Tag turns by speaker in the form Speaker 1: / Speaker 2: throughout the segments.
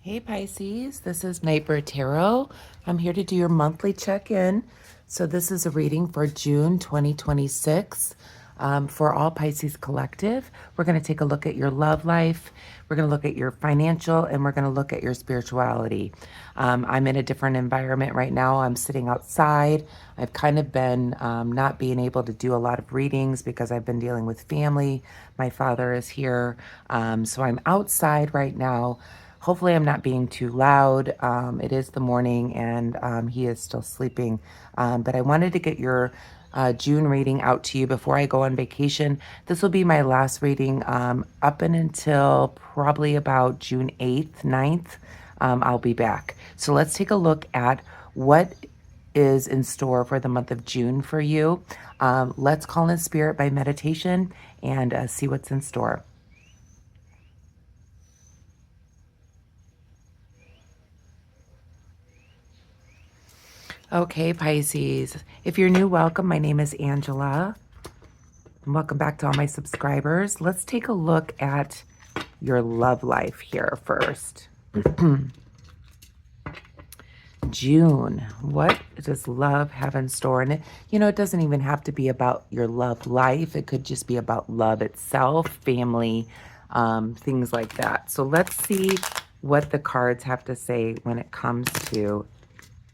Speaker 1: Hey Pisces, this is Nightbird Tarot. I'm here to do your monthly check-in. So this is a reading for June 2026 for all Pisces Collective. We're going to take a look at your love life. We're going to look at your financial, and we're going to look at your spirituality. I'm in a different environment right now. I'm sitting outside. I've kind of been not being able to do a lot of readings because I've been dealing with family. My father is here. So I'm outside right now. Hopefully I'm not being too loud. It is the morning and he is still sleeping. But I wanted to get your June reading out to you before I go on vacation. This will be my last reading up and until probably about June 8th, 9th. I'll be back. So let's take a look at what is in store for the month of June for you. Let's call in spirit by meditation and see what's in store. Okay, Pisces. If you're new, welcome. My name is Angela. And welcome back to all my subscribers. Let's take a look at your love life here first. June. What does love have in store? And it doesn't even have to be about your love life. It could just be about love itself, family, things like that. So let's see what the cards have to say when it comes to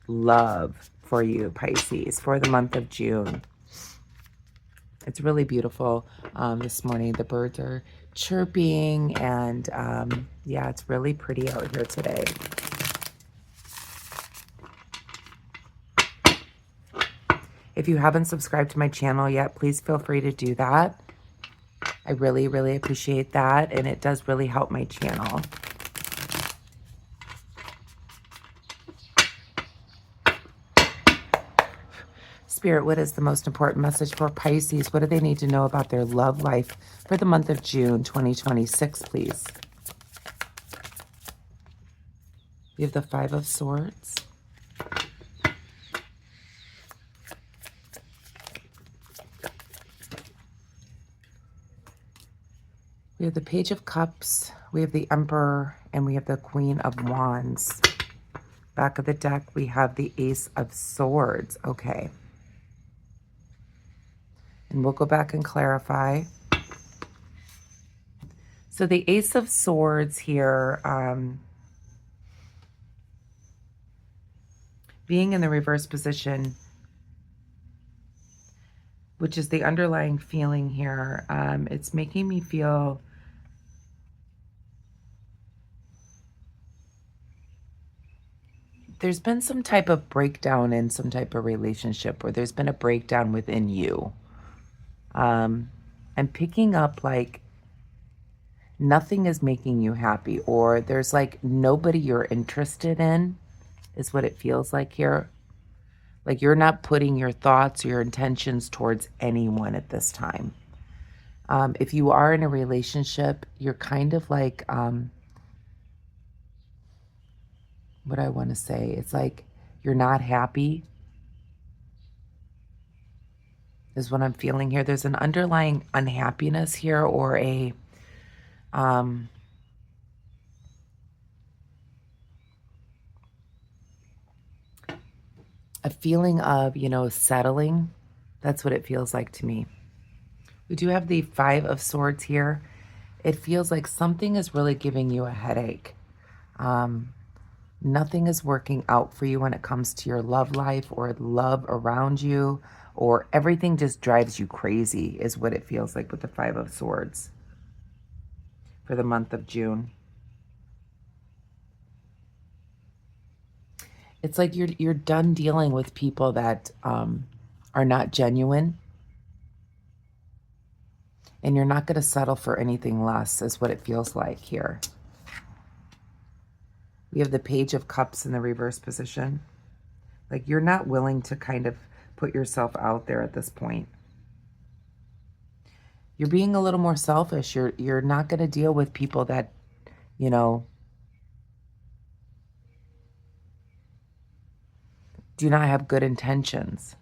Speaker 1: love for you, Pisces, for the month of June. It's really beautiful this morning. The birds are chirping and yeah, it's really pretty out here today. If you haven't subscribed to my channel yet, please feel free to do that. I really, really appreciate that, and it does really help my channel. Spirit, what is the most important message for Pisces? What do they need to know about their love life for the month of June 2026, please? We have the Five of Swords. We have the Page of Cups. We have the Emperor, and we have the Queen of Wands. Back of the deck, we have the Ace of Swords. Okay. And we'll go back and clarify. So the Ace of Swords here, being in the reverse position, which is the underlying feeling here, it's making me feel there's been some type of breakdown in some type of relationship, or there's been a breakdown within you. I'm picking up like nothing is making you happy, or there's like nobody you're interested in, is what it feels like here. Like you're not putting your thoughts or your intentions towards anyone at this time. If you are in a relationship, you're kind of like, what I want to say, it's like you're not happy, is what I'm feeling here. There's an underlying unhappiness here, or a feeling of, settling. That's what it feels like to me. We do have the Five of Swords here. It feels like something is really giving you a headache. Nothing is working out for you when it comes to your love life or love around you, or everything just drives you crazy is what it feels like with the Five of Swords for the month of June. It's like you're done dealing with people that are not genuine, and you're not going to settle for anything less, is what it feels like here. We have the Page of Cups in the reverse position. Like you're not willing to kind of put yourself out there at this point. You're being a little more selfish. You're not going to deal with people that, do not have good intentions.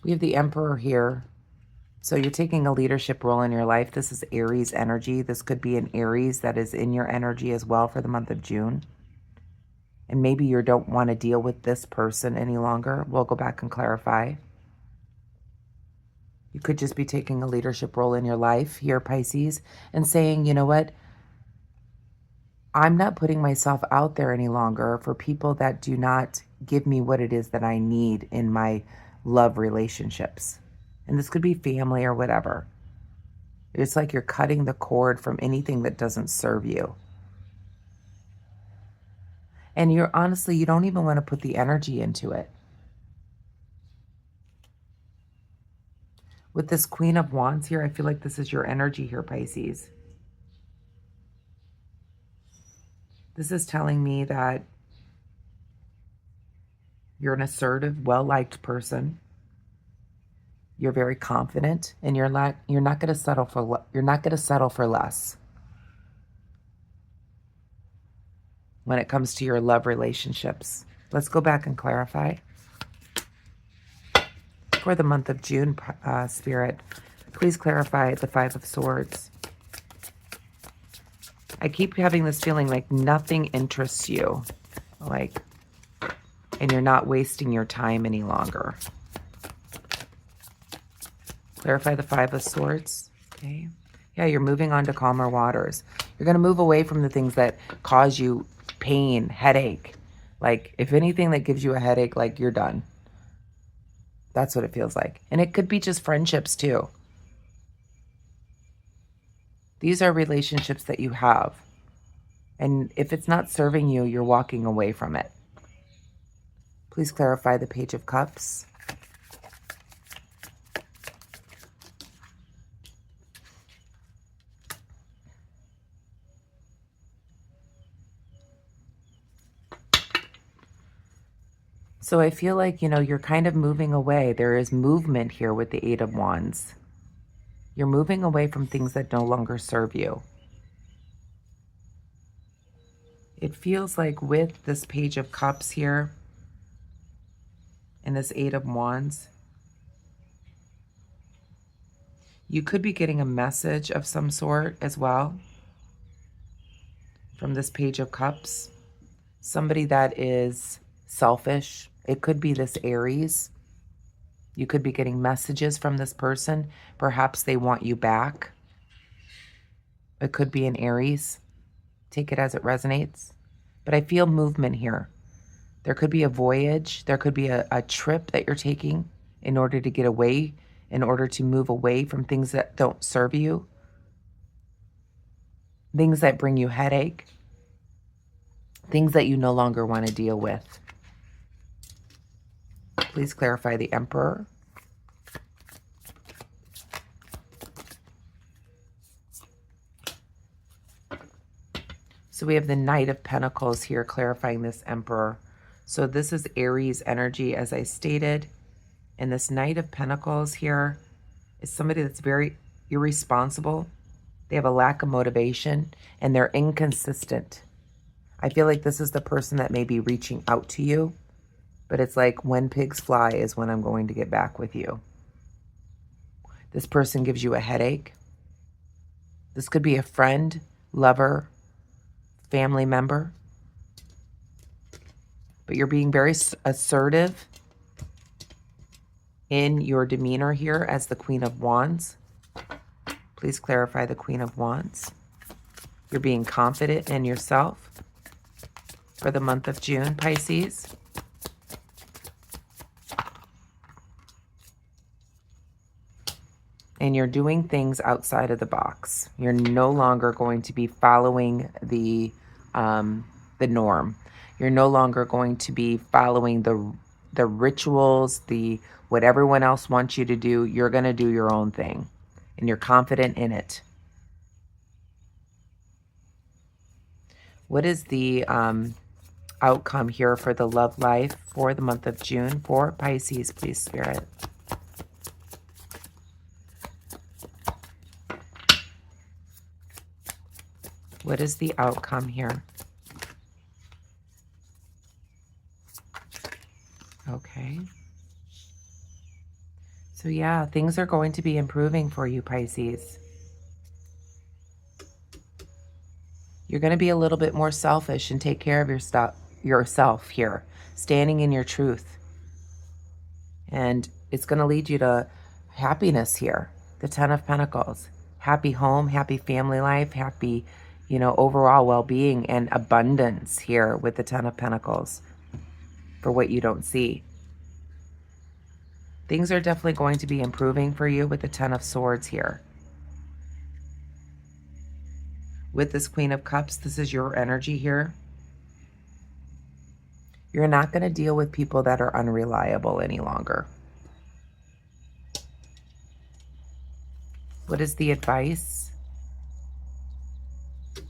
Speaker 1: We have the Emperor here. So you're taking a leadership role in your life. This is Aries energy. This could be an Aries that is in your energy as well for the month of June. And maybe you don't want to deal with this person any longer. We'll go back and clarify. You could just be taking a leadership role in your life here, Pisces, and saying, you know what? I'm not putting myself out there any longer for people that do not give me what it is that I need in my love relationships. And this could be family or whatever. It's like you're cutting the cord from anything that doesn't serve you. And you're honestly, you don't even want to put the energy into it. With this Queen of Wands here, I feel like this is your energy here, Pisces. This is telling me that you're an assertive, well-liked person. You're very confident, and you're not going to settle for less when it comes to your love relationships. Let's go back and clarify. For the month of June, Spirit, please clarify the Five of Swords. I keep having this feeling like nothing interests you, and you're not wasting your time any longer. Clarify the Five of Swords. Okay. Yeah, you're moving on to calmer waters. You're going to move away from the things that cause you pain, headache. Like, if anything that gives you a headache, like, you're done. That's what it feels like. And it could be just friendships too. These are relationships that you have. And if it's not serving you, you're walking away from it. Please clarify the Page of Cups. So I feel like, you're kind of moving away. There is movement here with the Eight of Wands. You're moving away from things that no longer serve you. It feels like with this Page of Cups here and this Eight of Wands, you could be getting a message of some sort as well from this Page of Cups. Somebody that is selfish. It could be this Aries. You could be getting messages from this person. Perhaps they want you back. It could be an Aries. Take it as it resonates. But I feel movement here. There could be a voyage. There could be a trip that you're taking in order to get away, in order to move away from things that don't serve you. Things that bring you headache. Things that you no longer want to deal with. Please clarify the Emperor. So we have the Knight of Pentacles here clarifying this Emperor. So this is Aries energy, as I stated. And this Knight of Pentacles here is somebody that's very irresponsible. They have a lack of motivation and they're inconsistent. I feel like this is the person that may be reaching out to you, but it's like, when pigs fly is when I'm going to get back with you. This person gives you a headache. This could be a friend, lover, family member. But you're being very assertive in your demeanor here as the Queen of Wands. Please clarify the Queen of Wands. You're being confident in yourself for the month of June, Pisces. And you're doing things outside of the box. You're no longer going to be following the norm. You're no longer going to be following the rituals, what everyone else wants you to do. You're going to do your own thing, and you're confident in it. What is the outcome here for the love life for the month of June for Pisces, please, Spirit? What is the outcome here? Okay. So yeah, things are going to be improving for you, Pisces. You're going to be a little bit more selfish and take care of yourself here, standing in your truth. And it's going to lead you to happiness here. The Ten of Pentacles. Happy home, happy family life, happy, overall well-being and abundance here with the Ten of Pentacles for what you don't see. Things are definitely going to be improving for you with the Ten of Swords here. With this Queen of Cups, this is your energy here. You're not going to deal with people that are unreliable any longer. What is the advice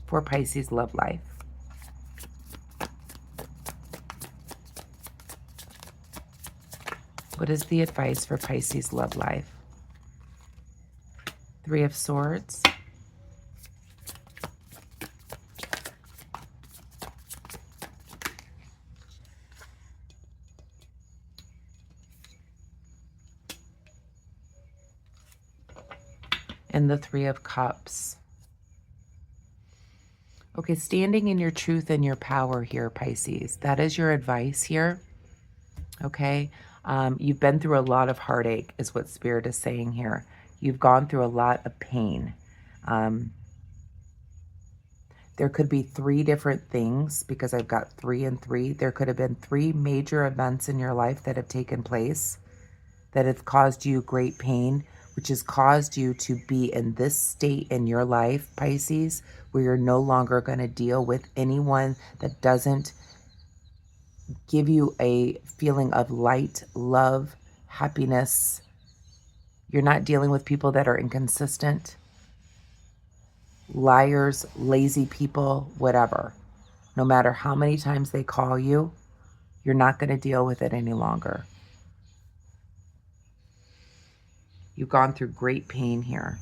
Speaker 1: for Pisces love life? What is the advice for Pisces love life? Three of Swords. And the Three of Cups. Okay, standing in your truth and your power here, Pisces. That is your advice here. Okay, you've been through a lot of heartache is what Spirit is saying here. You've gone through a lot of pain. There could be three different things because I've got 3 and 3. There could have been 3 major events in your life that have taken place that have caused you great pain, which has caused you to be in this state in your life, Pisces, where you're no longer going to deal with anyone that doesn't give you a feeling of light, love, happiness. You're not dealing with people that are inconsistent, liars, lazy people, whatever. No matter how many times they call you, you're not going to deal with it any longer. You've gone through great pain here.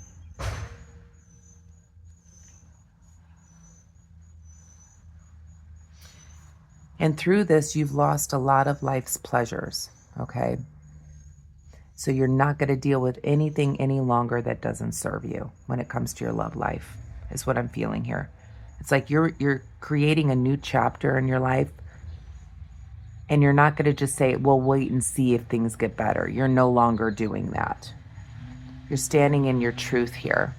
Speaker 1: And through this, you've lost a lot of life's pleasures, okay? So you're not going to deal with anything any longer that doesn't serve you when it comes to your love life, is what I'm feeling here. It's like you're creating a new chapter in your life, and you're not going to just say, well, wait and see if things get better. You're no longer doing that. You're standing in your truth here.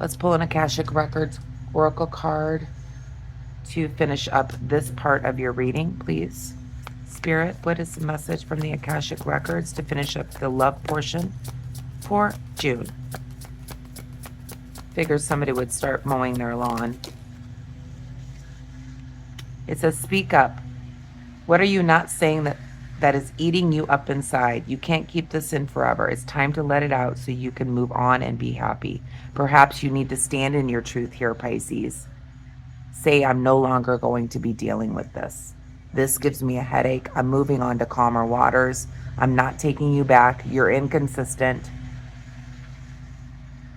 Speaker 1: Let's pull an Akashic Records Oracle card to finish up this part of your reading, please. Spirit, what is the message from the Akashic Records to finish up the love portion for June? Figured somebody would start mowing their lawn. It says, speak up. What are you not saying that is eating you up inside? You can't keep this in forever. It's time to let it out so you can move on and be happy. Perhaps you need to stand in your truth here, Pisces. Say, I'm no longer going to be dealing with this. This gives me a headache. I'm moving on to calmer waters. I'm not taking you back. You're inconsistent.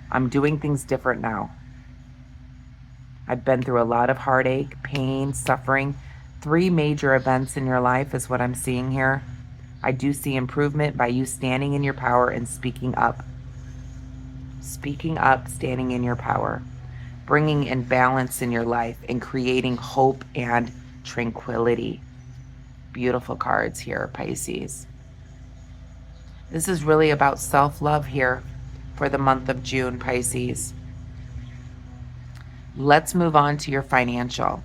Speaker 1: I'm doing things different now. I've been through a lot of heartache, pain, suffering. 3 major events in your life is what I'm seeing here. I do see improvement by you standing in your power and speaking up. Speaking up, standing in your power. Bringing in balance in your life and creating hope and tranquility. Beautiful cards here, Pisces. This is really about self-love here for the month of June, Pisces. Let's move on to your financial.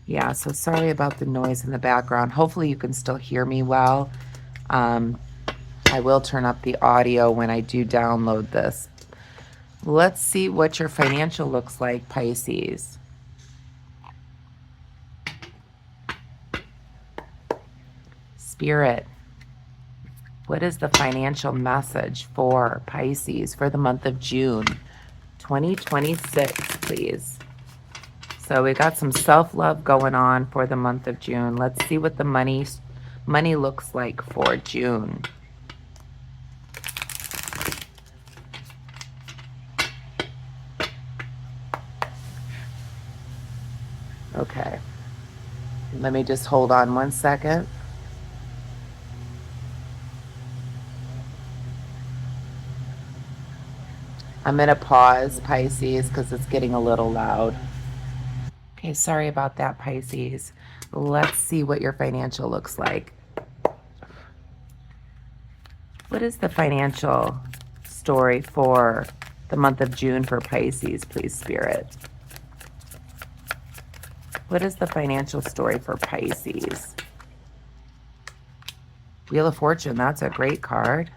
Speaker 1: Yeah, so sorry about the noise in the background. Hopefully you can still hear me well. I will turn up the audio when I do download this. Let's see what your financial looks like, Pisces. Spirit, what is the financial message for Pisces for the month of June 2026, please? So we got some self-love going on for the month of June. Let's see what the money money looks like for June. Okay. Let me just hold on 1 second. I'm going to pause, Pisces, because it's getting a little loud. Okay, sorry about that, Pisces. Let's see what your financial looks like. What is the financial story for the month of June for Pisces, please, Spirit? What is the financial story for Pisces? Wheel of Fortune, that's a great card.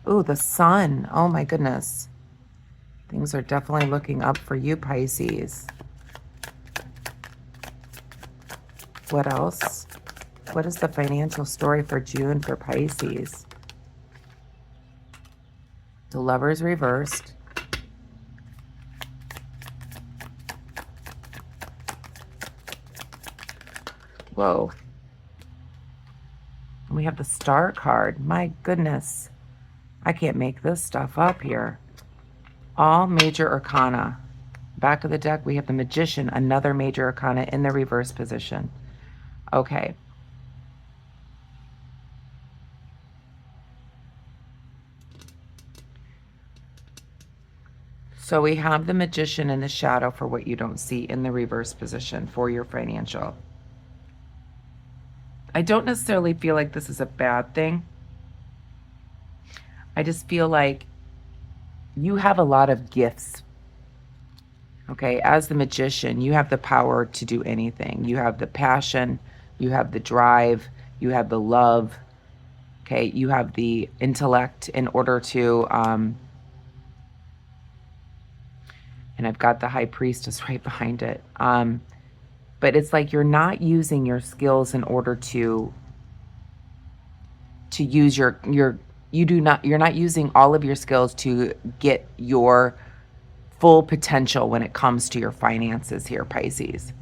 Speaker 1: Ooh, the Sun. Oh my goodness. Things are definitely looking up for you, Pisces. What else? What is the financial story for June for Pisces? The Lovers reversed. Whoa. We have the Star card. My goodness. I can't make this stuff up here. All major arcana. Back of the deck, we have the Magician, another major arcana in the reverse position. Okay. So we have the Magician in the shadow for what you don't see in the reverse position for your financial. I don't necessarily feel like this is a bad thing. I just feel like you have a lot of gifts. Okay, as the Magician, you have the power to do anything. You have the passion, you have the drive, you have the love. Okay, you have the intellect in order to, and I've got the High Priestess right behind it. But it's like you're not using your skills in order to use you're not using all of your skills to get your full potential when it comes to your finances here, Pisces.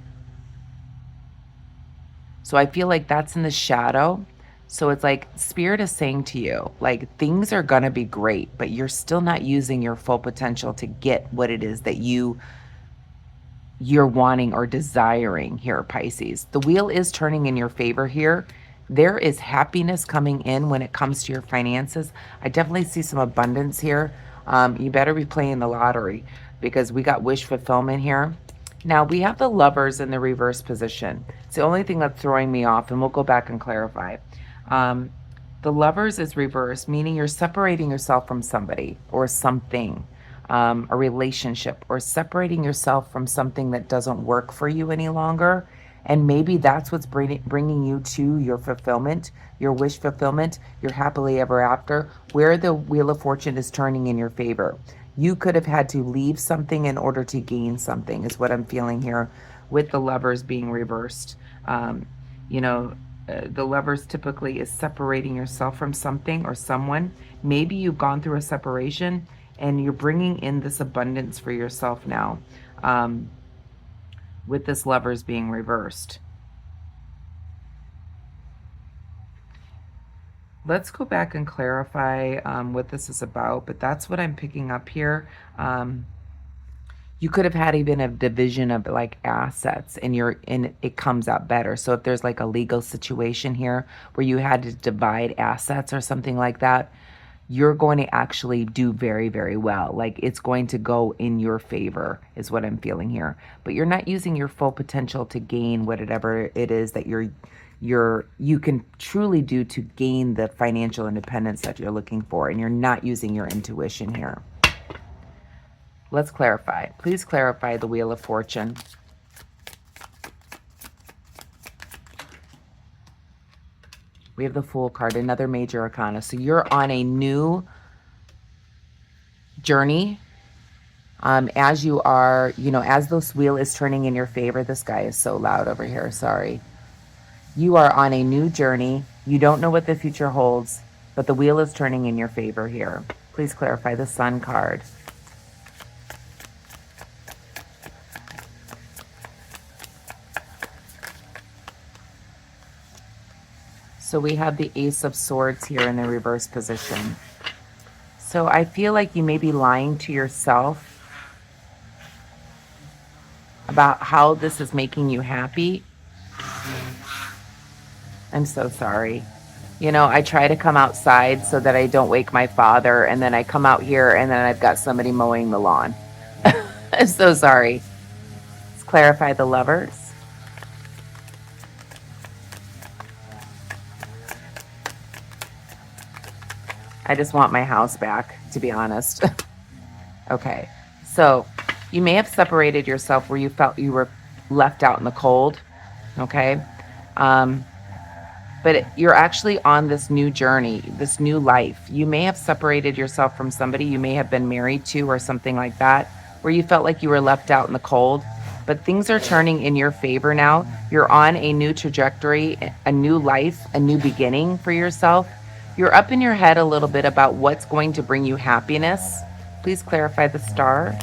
Speaker 1: So I feel like that's in the shadow. So it's like Spirit is saying to you, like, things are going to be great, but you're still not using your full potential to get what it is that you're wanting or desiring here, Pisces. The wheel is turning in your favor here. There is happiness coming in when it comes to your finances. I definitely see some abundance here. You better be playing the lottery because we got wish fulfillment here. Now we have the Lovers in the reverse position. It's the only thing that's throwing me off, and we'll go back and clarify. The Lovers is reversed, meaning you're separating yourself from somebody or something, a relationship, or separating yourself from something that doesn't work for you any longer. And maybe that's what's bringing you to your fulfillment, your wish fulfillment, your happily ever after, where the Wheel of Fortune is turning in your favor. You could have had to leave something in order to gain something, is what I'm feeling here with the Lovers being reversed. You know, the Lovers typically is separating yourself from something or someone. Maybe you've gone through a separation and you're bringing in this abundance for yourself now, with this Lovers being reversed. Let's go back and clarify what this is about, but that's what I'm picking up here. You could have had even a division of like assets and it comes out better. So if there's like a legal situation here where you had to divide assets or something like that, you're going to actually do very, very well. Like it's going to go in your favor is what I'm feeling here. But you're not using your full potential to gain whatever it is that you can truly do to gain the financial independence that you're looking for, and you're not using your intuition here. Let's clarify. Please clarify the Wheel of Fortune. We have the Fool card, another major arcana. So you're on a new journey. As you are, as this wheel is turning in your favor, this guy is so loud over here, sorry. You are on a new journey. You don't know what the future holds, but the wheel is turning in your favor here. Please clarify the Sun card. So we have the Ace of Swords here in the reverse position. So I feel like you may be lying to yourself about how this is making you happy. I'm so sorry. You know, I try to come outside so that I don't wake my father, and then I come out here and then I've got somebody mowing the lawn. I'm so sorry. Let's clarify the Lovers. I just want my house back, to be honest. Okay, so you may have separated yourself where you felt you were left out in the cold, okay? But you're actually on this new journey, this new life. You may have separated yourself from somebody you may have been married to or something like that, where you felt like you were left out in the cold. But things are turning in your favor now. You're on a new trajectory, a new life, a new beginning for yourself. You're up in your head a little bit about what's going to bring you happiness. Please clarify the Star.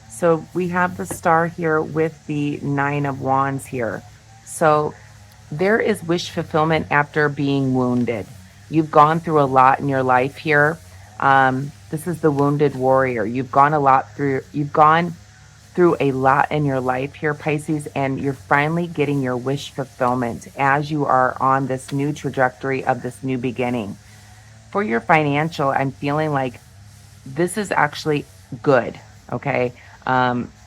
Speaker 1: So we have the Star here with the Nine of Wands here. So there is wish fulfillment after being wounded. You've gone through a lot in your life here. This is the wounded warrior. You've gone through a lot in your life here, Pisces, and you're finally getting your wish fulfillment as you are on this new trajectory of this new beginning. For your financial, I'm feeling like this is actually good, okay?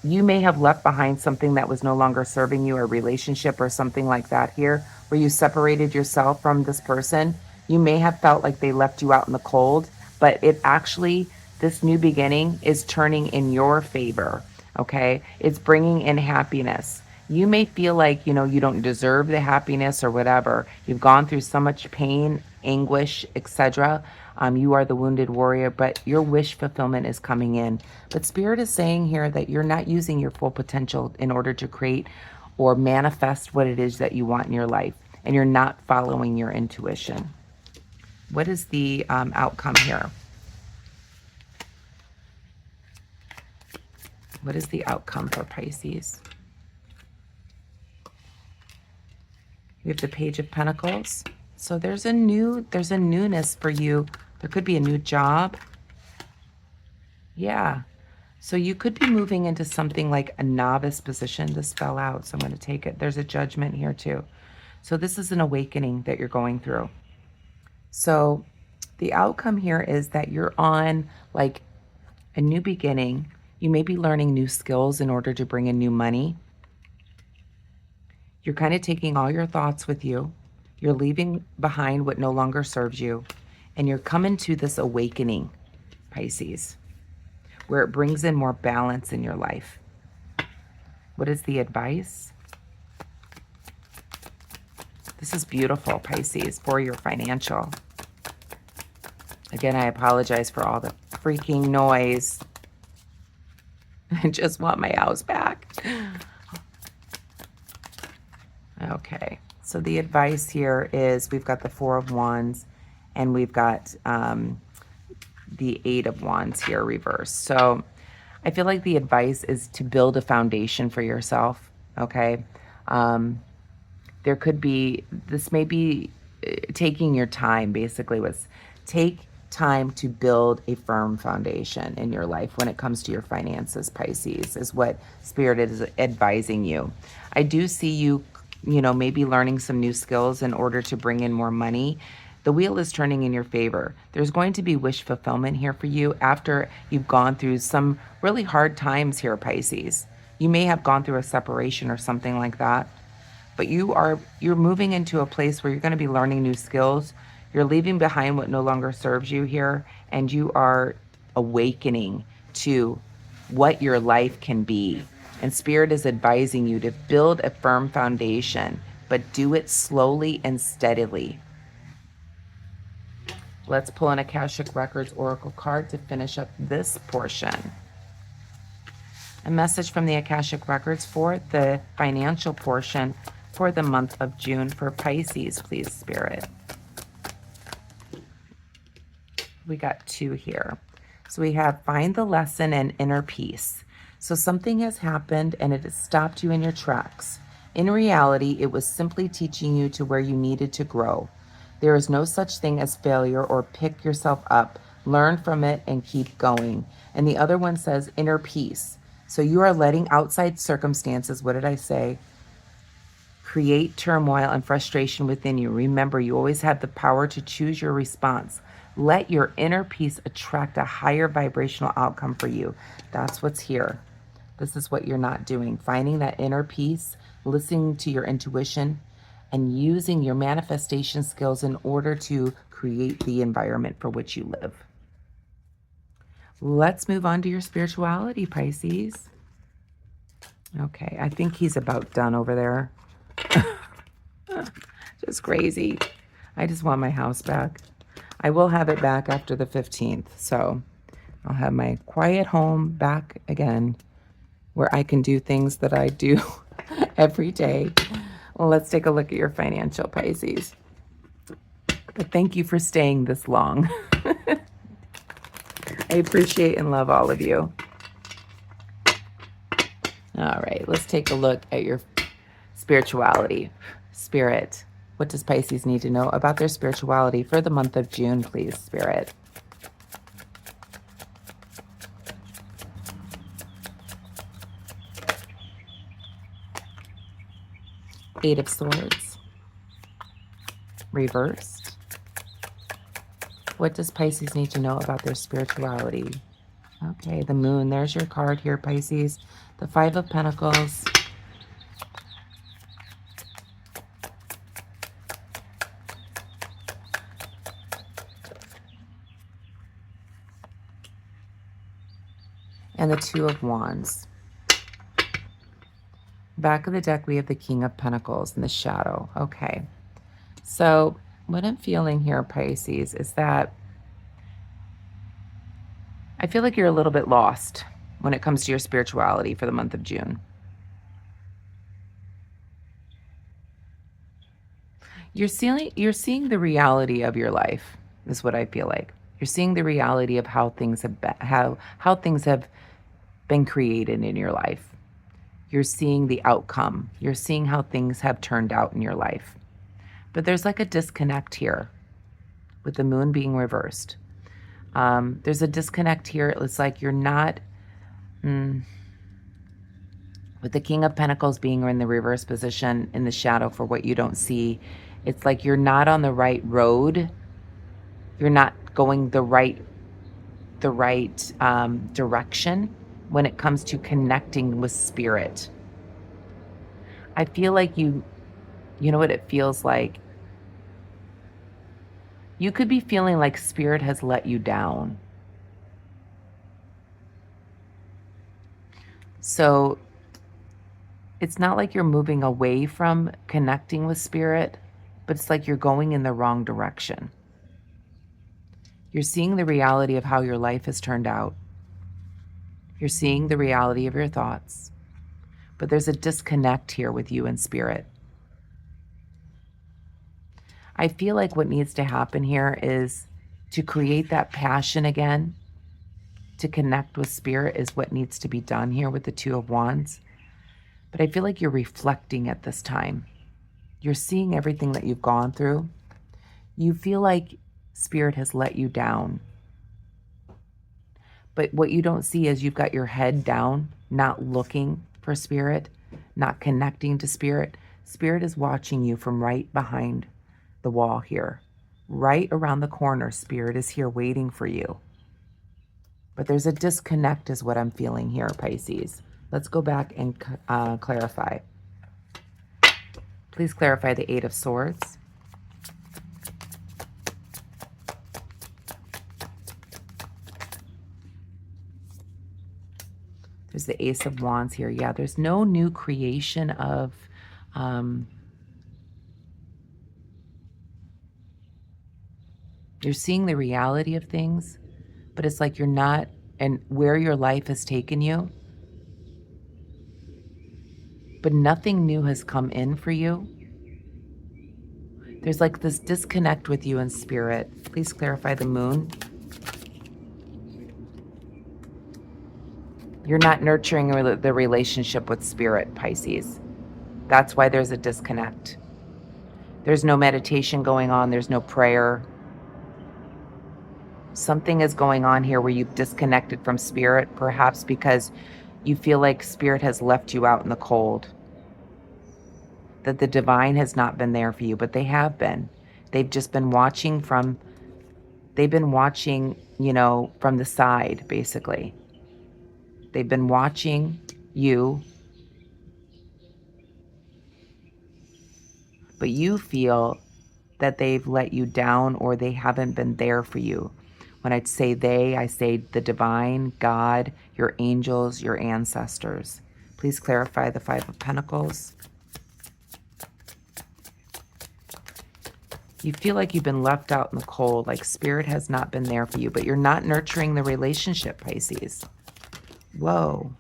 Speaker 1: You may have left behind something that was no longer serving you, a relationship or something like that here, where you separated yourself from this person. You may have felt like they left you out in the cold, but it actually, this new beginning is turning in your favor, okay? It's bringing in happiness. You may feel like, you know, you don't deserve the happiness or whatever. You've gone through so much pain, anguish, etc. You are the wounded warrior, but your wish fulfillment is coming in. But Spirit is saying here that you're not using your full potential in order to create or manifest what it is that you want in your life, and you're not following your intuition. What is the outcome here? What is the outcome for Pisces? We have the Page of Pentacles. So there's a newness for you. There could be a new job. Yeah. So you could be moving into something like a novice position. This fell out, so I'm going to take it. There's a Judgment here too. So this is an awakening that you're going through. So the outcome here is that you're on like a new beginning. You may be learning new skills in order to bring in new money. You're kind of taking all your thoughts with you. You're leaving behind what no longer serves you. And you're coming to this awakening, Pisces, where it brings in more balance in your life. What is the advice? This is beautiful, Pisces, for your financial. Again, I apologize for all the freaking noise. I just want my house back. Okay, so the advice here is we've got the Four of Wands and we've got the Eight of Wands here reversed. So I feel like the advice is to build a foundation for yourself, okay? There could be, this may be taking your time, basically was take time to build a firm foundation in your life when it comes to your finances, Pisces, is what Spirit is advising you. I do see you, you know, maybe learning some new skills in order to bring in more money. The wheel is turning in your favor. There's going to be wish fulfillment here for you after you've gone through some really hard times here, Pisces. You may have gone through a separation or something like that, but you're moving into a place where you're going to be learning new skills. You're leaving behind what no longer serves you here, and you are awakening to what your life can be. And Spirit is advising you to build a firm foundation, but do it slowly and steadily. Let's pull an Akashic Records Oracle card to finish up this portion. A message from the Akashic Records for the financial portion for the month of June for Pisces, please, Spirit. We got 2 here. So we have find the lesson and inner peace. So something has happened and it has stopped you in your tracks. In reality, it was simply teaching you to where you needed to grow. There is no such thing as failure or pick yourself up. Learn from it and keep going. And the other one says inner peace. So you are letting outside circumstances, what did I say? Create turmoil and frustration within you. Remember, you always have the power to choose your response. Let your inner peace attract a higher vibrational outcome for you. That's what's here. This is what you're not doing. Finding that inner peace, listening to your intuition, and using your manifestation skills in order to create the environment for which you live. Let's move on to your spirituality, Pisces. Okay, I think he's about done over there. Just crazy. I just want my house back. I will have it back after the 15th, so I'll have my quiet home back again where I can do things that I do every day. Well, let's take a look at your financial, Pisces. But thank you for staying this long. I appreciate and love all of you. All right, let's take a look at your spirituality. Spirit, what does Pisces need to know about their spirituality for the month of June, please, Spirit? Eight of Swords. Reversed. What does Pisces need to know about their spirituality? Okay, the Moon. There's your card here, Pisces. The Five of Pentacles. And the Two of Wands. Back of the deck, we have the King of Pentacles in the shadow. Okay. So what I'm feeling here, Pisces, is that I feel like you're a little bit lost when it comes to your spirituality for the month of June. You're seeing the reality of your life, is what I feel like. You're seeing the reality of how things have been, how things have been created in your life. You're seeing the outcome. You're seeing how things have turned out in your life. But there's like a disconnect here with the Moon being reversed. There's a disconnect here. It's like you're not, with the King of Pentacles being in the reverse position in the shadow for what you don't see, it's like you're not on the right road. You're not going the right direction when it comes to connecting with spirit. I feel like you know what it feels like? You could be feeling like spirit has let you down. So it's not like you're moving away from connecting with spirit, but it's like you're going in the wrong direction. You're seeing the reality of how your life has turned out. You're seeing the reality of your thoughts, but there's a disconnect here with you and spirit. I feel like what needs to happen here is to create that passion again, to connect with spirit is what needs to be done here with the Two of Wands. But I feel like you're reflecting at this time. You're seeing everything that you've gone through. You feel like spirit has let you down. But what you don't see is you've got your head down, not looking for spirit, not connecting to spirit. Spirit is watching you from right behind the wall here. Right around the corner, spirit is here waiting for you. But there's a disconnect is what I'm feeling here, Pisces. Let's go back and clarify. Please clarify the Eight of Swords. There's the Ace of Wands here. Yeah, there's no new creation of you're seeing the reality of things, but it's like you're not, and where your life has taken you, but nothing new has come in for you. There's like this disconnect with you in spirit. Please clarify the Moon. You're not nurturing the relationship with spirit, Pisces. That's why there's a disconnect. There's no meditation going on. There's no prayer. Something is going on here where you've disconnected from spirit, perhaps because you feel like spirit has left you out in the cold, that the divine has not been there for you, but they have been. They've just been watching from, they've been watching, you know, from the side, basically. They've been watching you, but you feel that they've let you down or they haven't been there for you. When I say they, I say the divine, God, your angels, your ancestors. Please clarify the Five of Pentacles. You feel like you've been left out in the cold, like spirit has not been there for you, but you're not nurturing the relationship, Pisces. Whoa.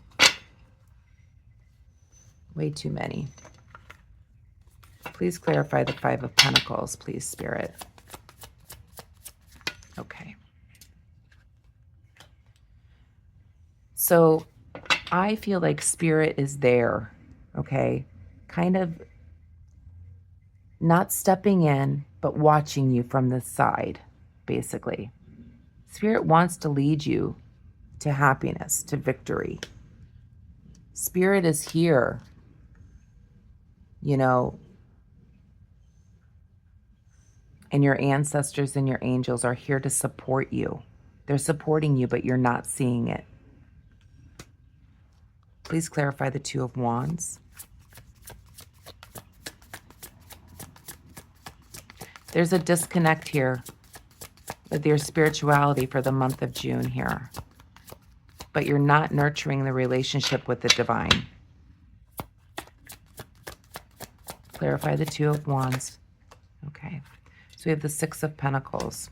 Speaker 1: Way too many. Please clarify the Five of Pentacles, please, Spirit. Okay. So I feel like Spirit is there, okay? Kind of not stepping in, but watching you from the side, basically. Spirit wants to lead you to happiness, to victory. Spirit is here, you know, and your ancestors and your angels are here to support you. They're supporting you, but you're not seeing it. Please clarify the Two of Wands. There's a disconnect here with your spirituality for the month of June here, but you're not nurturing the relationship with the divine. Clarify the Two of Wands. Okay. So we have the Six of Pentacles.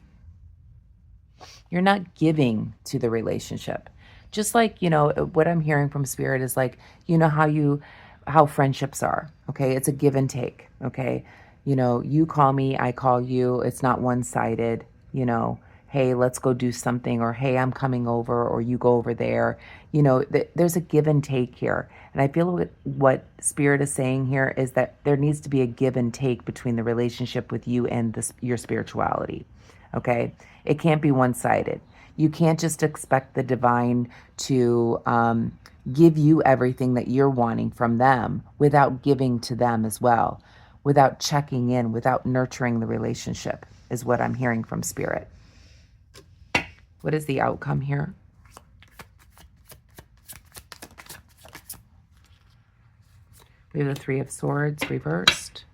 Speaker 1: You're not giving to the relationship. Just like, you know, what I'm hearing from Spirit is like, you know how friendships are, okay? It's a give and take, okay? You know, you call me, I call you. It's not one-sided, you know. Hey, let's go do something, or hey, I'm coming over, or you go over there. You know, there's a give and take here. And I feel what Spirit is saying here is that there needs to be a give and take between the relationship with you and your spirituality, okay? It can't be one-sided. You can't just expect the divine to give you everything that you're wanting from them without giving to them as well, without checking in, without nurturing the relationship, is what I'm hearing from Spirit. What is the outcome here? We have the Three of Swords reversed.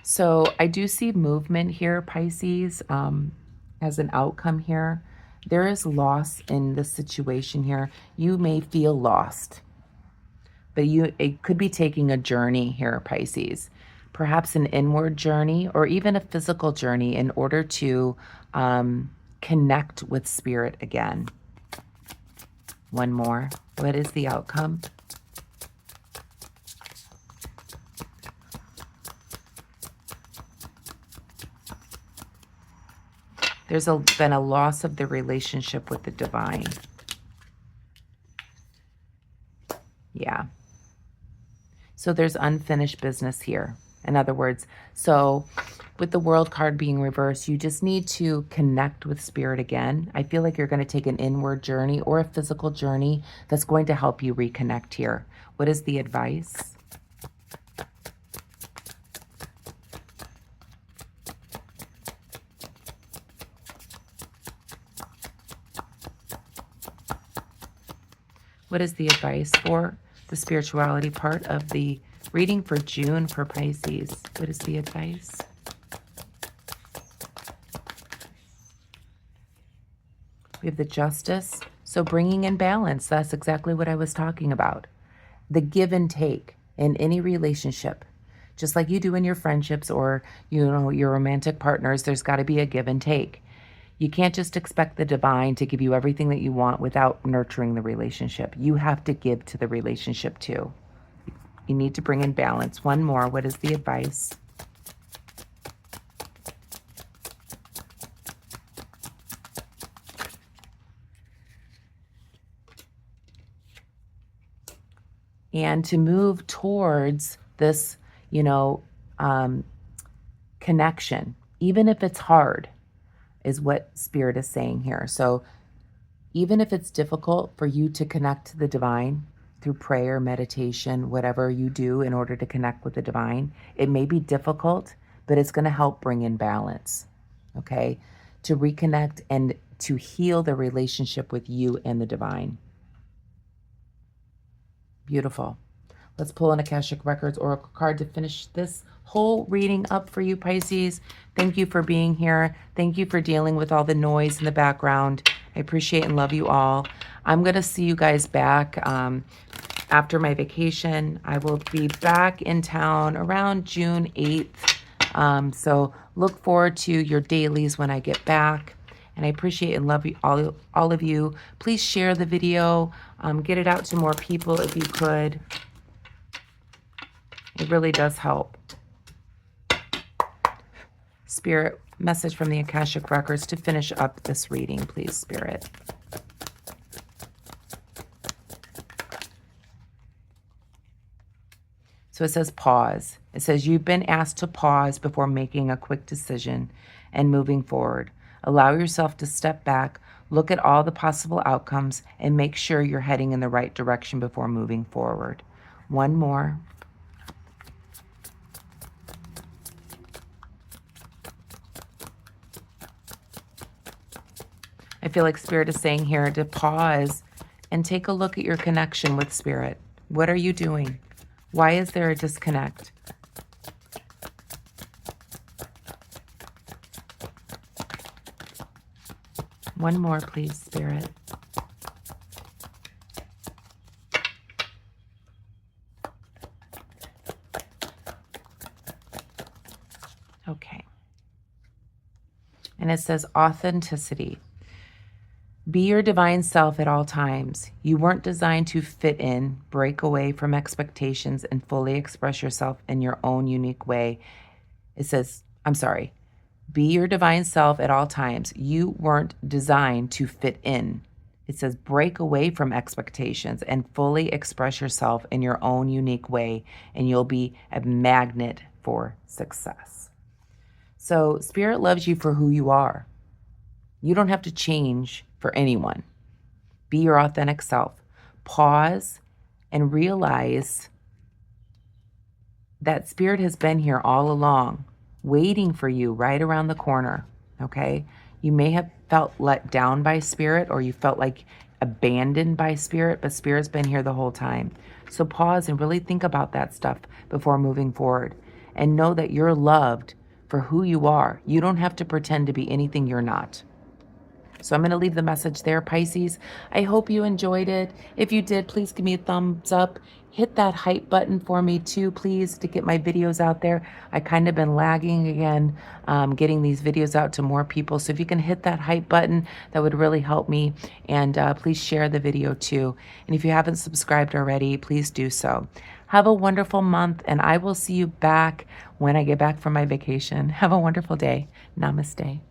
Speaker 1: So I do see movement here, Pisces, as an outcome here. There is loss in the situation here. You may feel lost, but it could be taking a journey here, Pisces. Perhaps an inward journey or even a physical journey in order to connect with Spirit again. One more. What is the outcome? There's been a loss of the relationship with the divine. Yeah. So there's unfinished business here. In other words, so with the World card being reversed, you just need to connect with Spirit again. I feel like you're going to take an inward journey or a physical journey that's going to help you reconnect here. What is the advice? What is the advice for the spirituality part of the reading for June for Pisces? What is the advice? We have the Justice. So bringing in balance, that's exactly what I was talking about. The give and take in any relationship, just like you do in your friendships or, you know, your romantic partners, there's got to be a give and take. You can't just expect the divine to give you everything that you want without nurturing the relationship. You have to give to the relationship too. You need to bring in balance. One more. What is the advice? And to move towards this, connection, even if it's hard, is what Spirit is saying here. So even if it's difficult for you to connect to the divine through prayer, meditation, whatever you do in order to connect with the divine, it may be difficult, but it's going to help bring in balance, okay? To reconnect and to heal the relationship with you and the divine. Beautiful. Let's pull an Akashic Records Oracle card to finish this whole reading up for you, Pisces. Thank you for being here. Thank you for dealing with all the noise in the background. I appreciate and love you all. I'm going to see you guys back after my vacation. I will be back in town around June 8th. So look forward to your dailies when I get back. And I appreciate and love you, all of you. Please share the video. Get it out to more people if you could. It really does help. Spirit, message from the Akashic Records to finish up this reading, please, Spirit. So it says pause. It says you've been asked to pause before making a quick decision and moving forward. Allow yourself to step back, look at all the possible outcomes, and make sure you're heading in the right direction before moving forward. One more. I feel like Spirit is saying here to pause and take a look at your connection with Spirit. What are you doing? Why is there a disconnect? One more, please, Spirit. Okay. And it says authenticity. Be your divine self at all times. You weren't designed to fit in, break away from expectations, and fully express yourself in your own unique way. It says, be your divine self at all times. You weren't designed to fit in. It says break away from expectations and fully express yourself in your own unique way, and you'll be a magnet for success. So Spirit loves you for who you are. You don't have to change for anyone. Be your authentic self. Pause and realize that Spirit has been here all along, waiting for you right around the corner, okay? You may have felt let down by Spirit, or you felt like abandoned by Spirit, but Spirit's been here the whole time. So pause and really think about that stuff before moving forward, and know that you're loved for who you are. You don't have to pretend to be anything you're not. So I'm going to leave the message there, Pisces. I hope you enjoyed it. If you did, please give me a thumbs up. Hit that hype button for me too, please, to get my videos out there. I kind of been lagging again, getting these videos out to more people. So if you can hit that hype button, that would really help me. And please share the video too. And if you haven't subscribed already, please do so. Have a wonderful month, and I will see you back when I get back from my vacation. Have a wonderful day. Namaste.